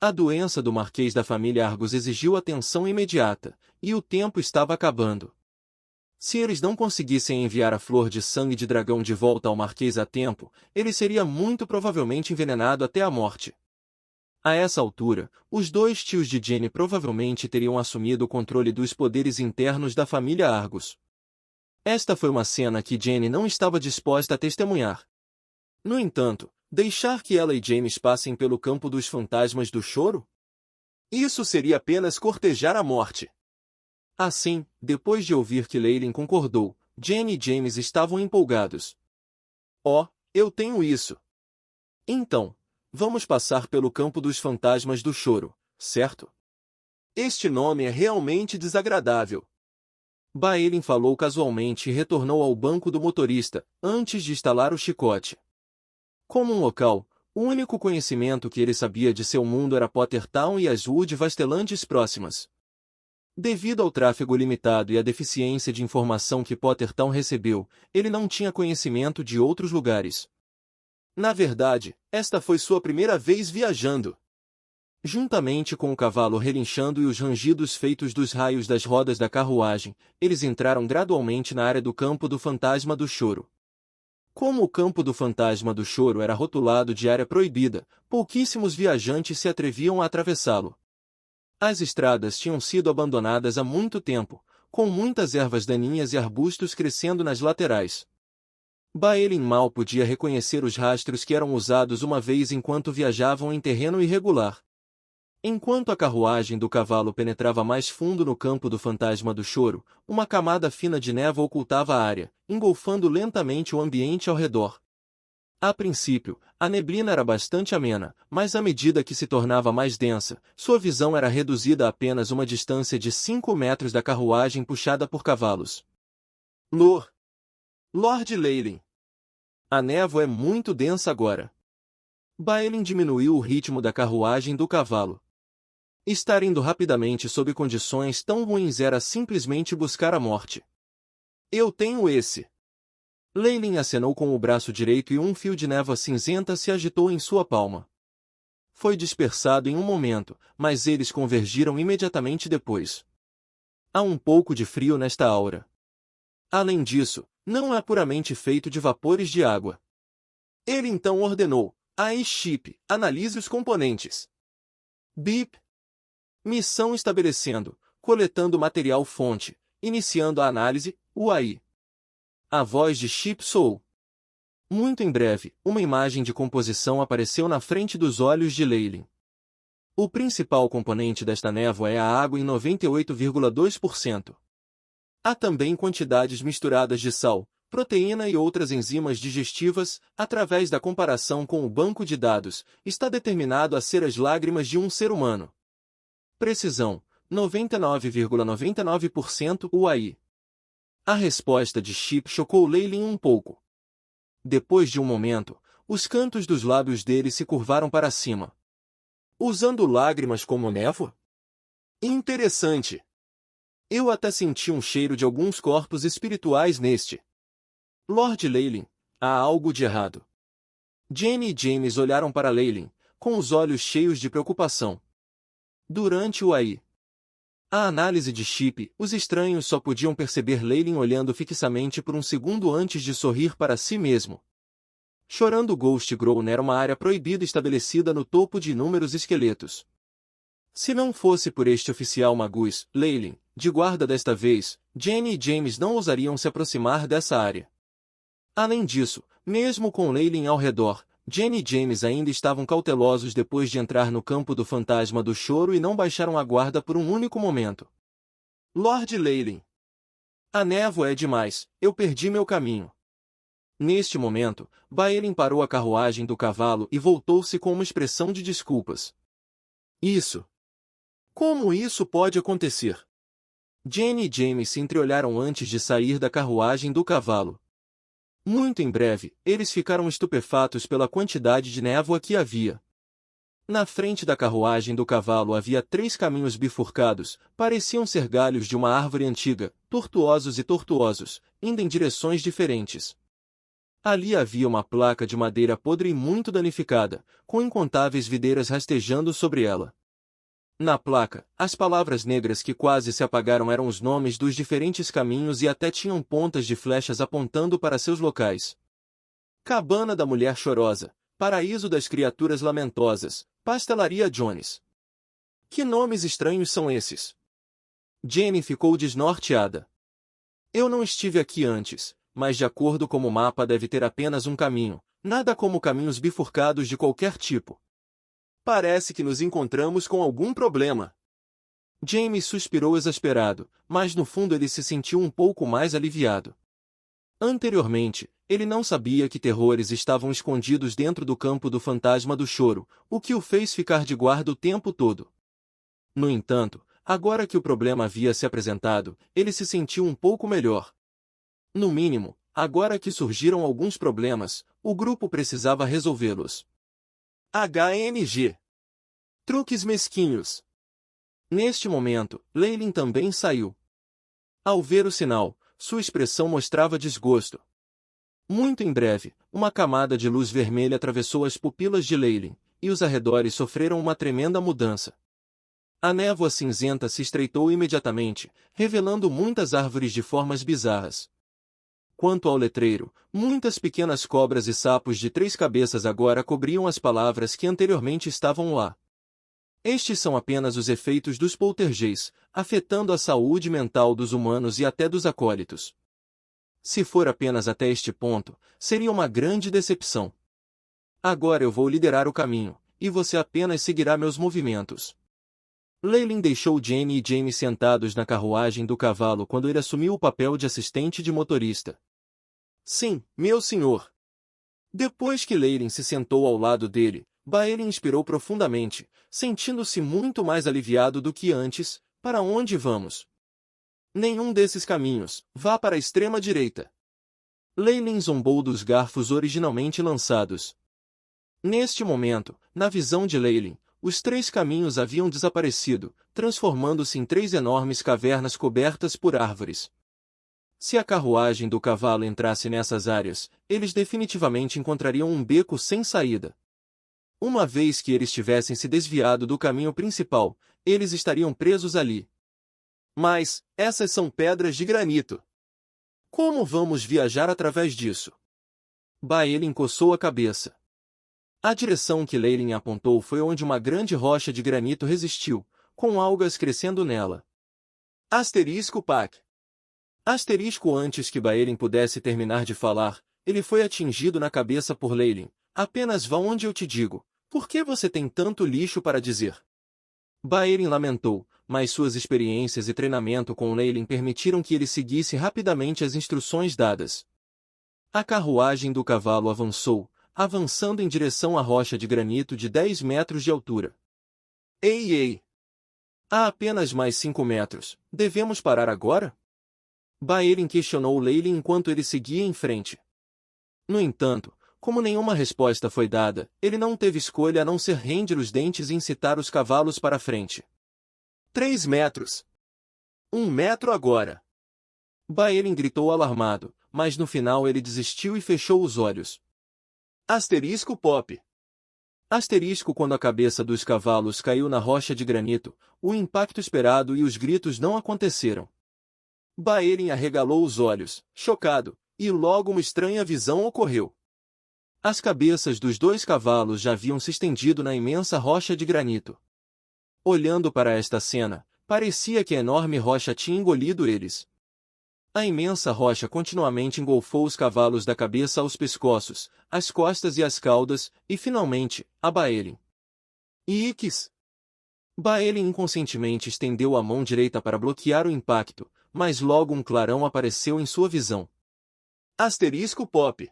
A doença do marquês da família Argos exigiu atenção imediata, e o tempo estava acabando. Se eles não conseguissem enviar a flor de sangue de dragão de volta ao marquês a tempo, ele seria muito provavelmente envenenado até a morte. A essa altura, os dois tios de Jenny provavelmente teriam assumido o controle dos poderes internos da família Argos. Esta foi uma cena que Jenny não estava disposta a testemunhar. No entanto, deixar que ela e James passem pelo campo dos fantasmas do choro? Isso seria apenas cortejar a morte. Assim, depois de ouvir que Leylin concordou, Jenny e James estavam empolgados. Oh, eu tenho isso! Então, vamos passar pelo campo dos fantasmas do choro, certo? Este nome é realmente desagradável. Baelin falou casualmente e retornou ao banco do motorista, antes de estalar o chicote. Como um local, o único conhecimento que ele sabia de seu mundo era Pottertown e as Wood Vastelandes próximas. Devido ao tráfego limitado e à deficiência de informação que Pottertown recebeu, ele não tinha conhecimento de outros lugares. Na verdade, esta foi sua primeira vez viajando. Juntamente com o cavalo relinchando e os rangidos feitos dos raios das rodas da carruagem, eles entraram gradualmente na área do campo do fantasma do choro. Como o campo do fantasma do choro era rotulado de área proibida, pouquíssimos viajantes se atreviam a atravessá-lo. As estradas tinham sido abandonadas há muito tempo, com muitas ervas daninhas e arbustos crescendo nas laterais. Baelin mal podia reconhecer os rastros que eram usados uma vez enquanto viajavam em terreno irregular. Enquanto a carruagem do cavalo penetrava mais fundo no campo do fantasma do choro, uma camada fina de névoa ocultava a área, engolfando lentamente o ambiente ao redor. A princípio, a neblina era bastante amena, mas à medida que se tornava mais densa, sua visão era reduzida a apenas uma distância de 5 metros da carruagem puxada por cavalos. Lord Leylin. A névoa é muito densa agora. Baelin diminuiu o ritmo da carruagem do cavalo. Estar indo rapidamente sob condições tão ruins era simplesmente buscar a morte. Eu tenho esse. Leylin acenou com o braço direito e um fio de névoa cinzenta se agitou em sua palma. Foi dispersado em um momento, mas eles convergiram imediatamente depois. Há um pouco de frio nesta aura. Além disso, não é puramente feito de vapores de água. Ele então ordenou: Airship, analise os componentes. Bip. Missão estabelecendo, coletando material-fonte, iniciando a análise, UAI. A voz de Chip Soul. Muito em breve, uma imagem de composição apareceu na frente dos olhos de Leylin. O principal componente desta névoa é a água em 98,2%. Há também quantidades misturadas de sal, proteína e outras enzimas digestivas. Através da comparação com o banco de dados, está determinado a ser as lágrimas de um ser humano. Precisão: 99,99% UAI. A resposta de Chip chocou Leylin um pouco. Depois de um momento, os cantos dos lábios dele se curvaram para cima. Usando lágrimas como névoa? Interessante. Eu até senti um cheiro de alguns corpos espirituais neste. Lord Leylin, há algo de errado. Jenny e James olharam para Leylin, com os olhos cheios de preocupação. Durante o AI. A análise de Chip, os estranhos só podiam perceber Leylin olhando fixamente por um segundo antes de sorrir para si mesmo. Chorando Ghost Grown era uma área proibida estabelecida no topo de inúmeros esqueletos. Se não fosse por este oficial Magus, Leylin, de guarda desta vez, Jenny e James não ousariam se aproximar dessa área. Além disso, mesmo com Leylin ao redor, Jenny e James ainda estavam cautelosos depois de entrar no campo do fantasma do choro e não baixaram a guarda por um único momento. Lord Leylin. A névoa é demais, eu perdi meu caminho. Neste momento, Baelin parou a carruagem do cavalo e voltou-se com uma expressão de desculpas. Isso. Como isso pode acontecer? Jenny e James se entreolharam antes de sair da carruagem do cavalo. Muito em breve, eles ficaram estupefatos pela quantidade de névoa que havia. Na frente da carruagem do cavalo havia 3 caminhos bifurcados, pareciam ser galhos de uma árvore antiga, tortuosos e tortuosos, indo em direções diferentes. Ali havia uma placa de madeira podre e muito danificada, com incontáveis videiras rastejando sobre ela. Na placa, as palavras negras que quase se apagaram eram os nomes dos diferentes caminhos e até tinham pontas de flechas apontando para seus locais. Cabana da Mulher Chorosa, Paraíso das Criaturas Lamentosas, Pastelaria Jones. Que nomes estranhos são esses? Jenny ficou desnorteada. Eu não estive aqui antes, mas de acordo com o mapa deve ter apenas um caminho, nada como caminhos bifurcados de qualquer tipo. Parece que nos encontramos com algum problema. James suspirou exasperado, mas no fundo ele se sentiu um pouco mais aliviado. Anteriormente, ele não sabia que terrores estavam escondidos dentro do campo do fantasma do choro, o que o fez ficar de guarda o tempo todo. No entanto, agora que o problema havia se apresentado, ele se sentiu um pouco melhor. No mínimo, agora que surgiram alguns problemas, o grupo precisava resolvê-los. HNG. Truques mesquinhos. Neste momento, Leylin também saiu. Ao ver o sinal, sua expressão mostrava desgosto. Muito em breve, uma camada de luz vermelha atravessou as pupilas de Leylin, e os arredores sofreram uma tremenda mudança. A névoa cinzenta se estreitou imediatamente, revelando muitas árvores de formas bizarras. Quanto ao letreiro, muitas pequenas cobras e sapos de 3 cabeças agora cobriam as palavras que anteriormente estavam lá. Estes são apenas os efeitos dos poltergeists, afetando a saúde mental dos humanos e até dos acólitos. Se for apenas até este ponto, seria uma grande decepção. Agora eu vou liderar o caminho, e você apenas seguirá meus movimentos. Leylin deixou Jenny e James sentados na carruagem do cavalo quando ele assumiu o papel de assistente de motorista. Sim, meu senhor. Depois que Leylin se sentou ao lado dele, Baelin inspirou profundamente, sentindo-se muito mais aliviado do que antes. Para onde vamos? Nenhum desses caminhos, vá para a extrema direita. Leylin zombou dos garfos originalmente lançados. Neste momento, na visão de Leylin, os 3 caminhos haviam desaparecido, transformando-se em 3 enormes cavernas cobertas por árvores. Se a carruagem do cavalo entrasse nessas áreas, eles definitivamente encontrariam um beco sem saída. Uma vez que eles tivessem se desviado do caminho principal, eles estariam presos ali. Mas, essas são pedras de granito. Como vamos viajar através disso? Baelin coçou a cabeça. A direção que Leylin apontou foi onde uma grande rocha de granito resistiu, com algas crescendo nela. Asterisco Pac. Asterisco antes que Baelin pudesse terminar de falar, ele foi atingido na cabeça por Leylin. Apenas vá onde eu te digo. Por que você tem tanto lixo para dizer? Baelin lamentou, mas suas experiências e treinamento com Leylin permitiram que ele seguisse rapidamente as instruções dadas. A carruagem do cavalo avançando em direção à rocha de granito de 10 metros de altura. Ei, ei! Há apenas mais 5 metros. Devemos parar agora? Baelin questionou Leylin enquanto ele seguia em frente. No entanto, como nenhuma resposta foi dada, ele não teve escolha a não ser render os dentes e incitar os cavalos para a frente. 3 metros! 1 metro agora! Baelin gritou alarmado, mas no final ele desistiu e fechou os olhos. Asterisco Pop. Asterisco quando a cabeça dos cavalos caiu na rocha de granito, o impacto esperado e os gritos não aconteceram. Baelin arregalou os olhos, chocado, e logo uma estranha visão ocorreu. As cabeças dos 2 cavalos já haviam se estendido na imensa rocha de granito. Olhando para esta cena, parecia que a enorme rocha tinha engolido eles. A imensa rocha continuamente engolfou os cavalos da cabeça aos pescoços, as costas e as caudas, e finalmente, a Baelin. Iques! Baelin inconscientemente estendeu a mão direita para bloquear o impacto, mas logo um clarão apareceu em sua visão. Asterisco Pop.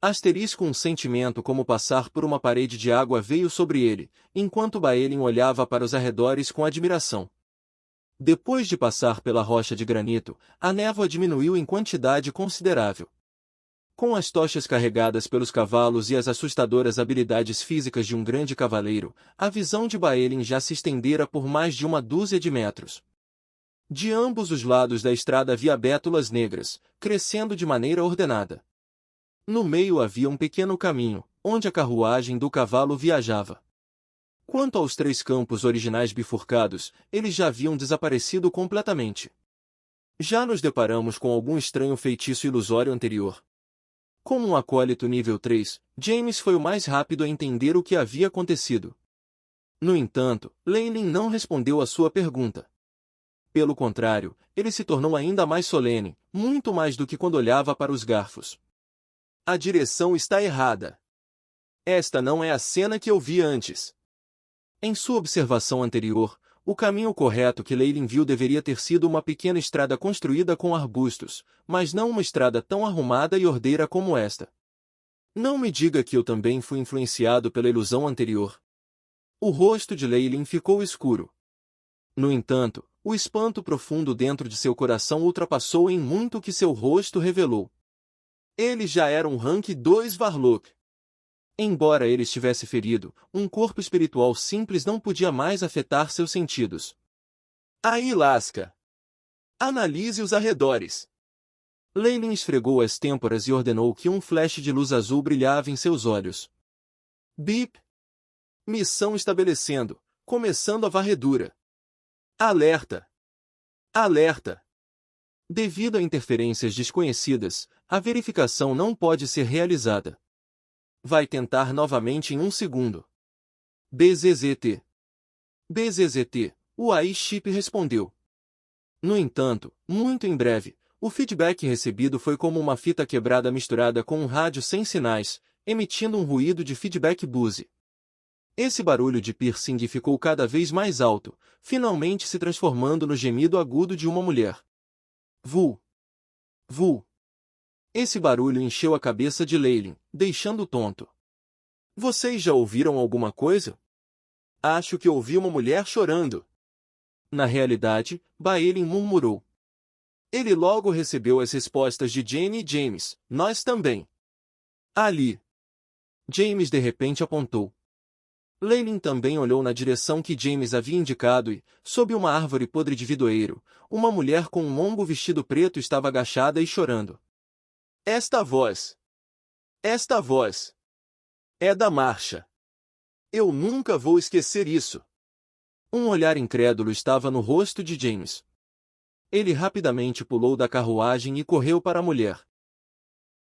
Asterisco um sentimento como passar por uma parede de água veio sobre ele, enquanto Baelin olhava para os arredores com admiração. Depois de passar pela rocha de granito, a névoa diminuiu em quantidade considerável. Com as tochas carregadas pelos cavalos e as assustadoras habilidades físicas de um grande cavaleiro, a visão de Baelin já se estendera por mais de 1 dúzia de metros. De ambos os lados da estrada havia bétulas negras, crescendo de maneira ordenada. No meio havia um pequeno caminho, onde a carruagem do cavalo viajava. Quanto aos 3 campos originais bifurcados, eles já haviam desaparecido completamente. Já nos deparamos com algum estranho feitiço ilusório anterior. Como um acólito nível 3, James foi o mais rápido a entender o que havia acontecido. No entanto, Leylin não respondeu à sua pergunta. Pelo contrário, ele se tornou ainda mais solene, muito mais do que quando olhava para os garfos. A direção está errada. Esta não é a cena que eu vi antes. Em sua observação anterior, o caminho correto que Leylin viu deveria ter sido uma pequena estrada construída com arbustos, mas não uma estrada tão arrumada e ordeira como esta. Não me diga que eu também fui influenciado pela ilusão anterior. O rosto de Leylin ficou escuro. No entanto, o espanto profundo dentro de seu coração ultrapassou em muito o que seu rosto revelou. Ele já era um Rank 2 Varlock. Embora ele estivesse ferido, um corpo espiritual simples não podia mais afetar seus sentidos. Aí lasca! Analise os arredores. Leylin esfregou as têmporas e ordenou que um flash de luz azul brilhava em seus olhos. Bip! Missão estabelecendo, começando a varredura. Alerta! Alerta! Devido a interferências desconhecidas, a verificação não pode ser realizada. Vai tentar novamente em 1 segundo. BZZT. BZZT, o AI chip respondeu. No entanto, muito em breve, o feedback recebido foi como uma fita quebrada misturada com um rádio sem sinais, emitindo um ruído de feedback buzz. Esse barulho de piercing ficou cada vez mais alto, finalmente se transformando no gemido agudo de uma mulher. Vu. Vu. Esse barulho encheu a cabeça de Leylin, deixando-o tonto. Vocês já ouviram alguma coisa? Acho que ouvi uma mulher chorando. Na realidade, Baelin murmurou. Ele logo recebeu as respostas de Jane e James, nós também. Ali. James de repente apontou. Leylin também olhou na direção que James havia indicado e, sob uma árvore podre de vidoeiro, uma mulher com um longo vestido preto estava agachada e chorando. Esta voz. Esta voz. É da marcha. Eu nunca vou esquecer isso. Um olhar incrédulo estava no rosto de James. Ele rapidamente pulou da carruagem e correu para a mulher.